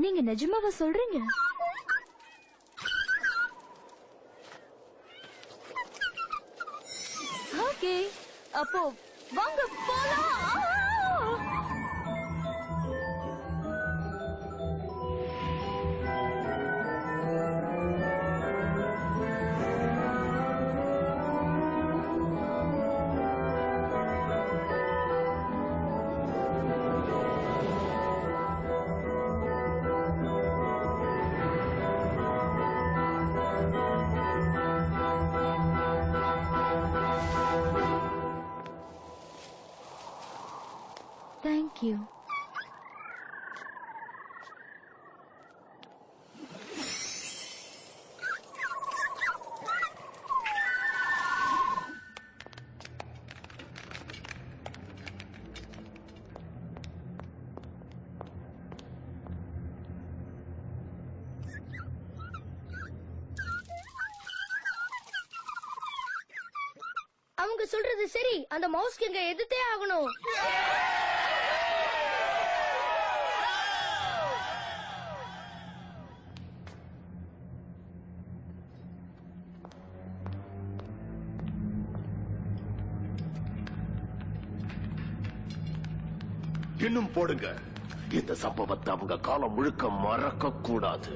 நீங்க நிஜமாவா சொல்றீங்க? ஓகே, அப்போ வாங்க போலாம். Thank you. அவங்க சொல்றது சரி, அந்த மவுஸ் கிங்க எதிர்த்தே ஆகணும். இன்னும் போடுங்க. இந்த சம்பவத்தை அவங்க காலம் முழுக்க மறக்க கூடாது.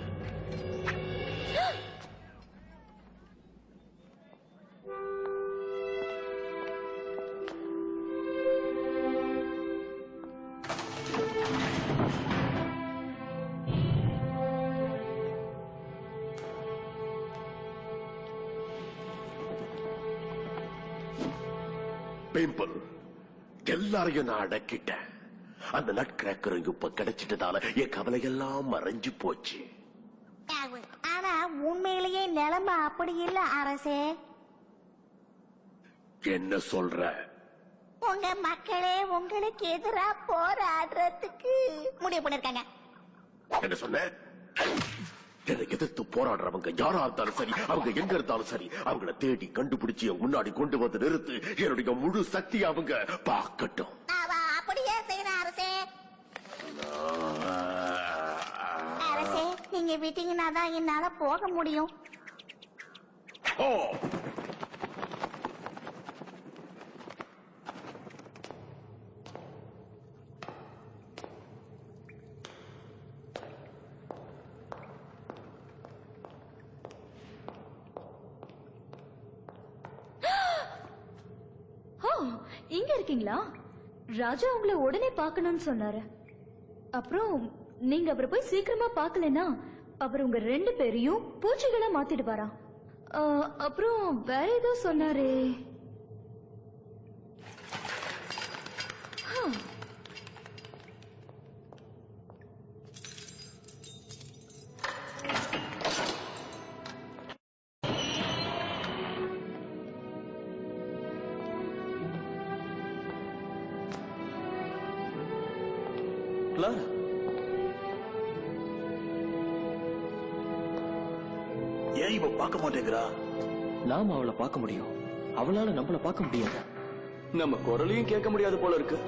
பிம்பிள், எல்லாரையும் நான் அடக்கிட்டேன். அந்த நட் கிராக்கர் இப்ப கிடைச்சிட்டதால என் கவலையெல்லாம் மறைஞ்சு போச்சு. ஆனா உண்மையிலேயே நிலைமை அப்படி இல்ல அரசே. என்ன சொல்ற? உங்க மக்களே உங்களுக்கு எதிரா போராடுறதுக்கு முடிவு பண்ணிருக்காங்க. என்ன சொன்ன? என்னை எதிர்த்து போராடுறவங்க யாரா இருந்தாலும் சரி, அவங்க எங்க இருந்தாலும் சரி, அவங்கள தேடி கண்டுபிடிச்சு முன்னாடி கொண்டு வந்து நிறுத்து. என்னுடைய முழு சக்தி அவங்க பார்க்கட்டும். அப்படியே செய்யணும் அரசே. அரசே, நீங்க விட்டீங்கன்னா தான் என்னால போக முடியும். ஓ, இங்க இருக்கீங்களா? ராஜா உங்களை உடனே பார்க்கணும்னு சொன்னாரு. அப்புறம் நீங்க அவரை போய் சீக்கிரமா பார்க்கலன்னா அவர் உங்க 2 பேரையும் பூச்சிகளா மாத்திடுவாரா? அப்புறம் வேற ஏதோ சொன்னாரே. ஏன் இவ பார்க்க மாட்டேங்கிறா? நாம அவளை பார்க்க முடியும், அவளால நம்மள பார்க்க முடியாது. நம்ம குரலையும் கேட்க முடியாது போல இருக்கு.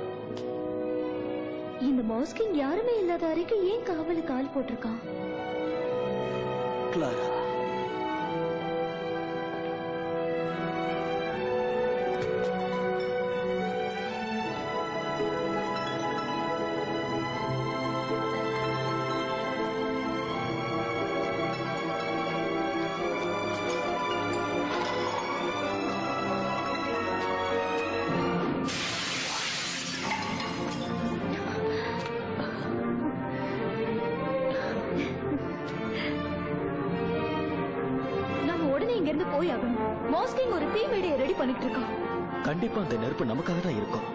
இந்த மவுஸ்கிங் யாருமே இல்லாத அறைக்கு ஏன் காவலுக்கு ஆள் போட்டிருக்கான்? கிளாரா, மவுஸ்கிங் ஒரு தீ மேடையை ரெடி பண்ணிட்டு இருக்கான். கண்டிப்பா அந்த நெருப்பு நமக்காக தான் இருக்கும்.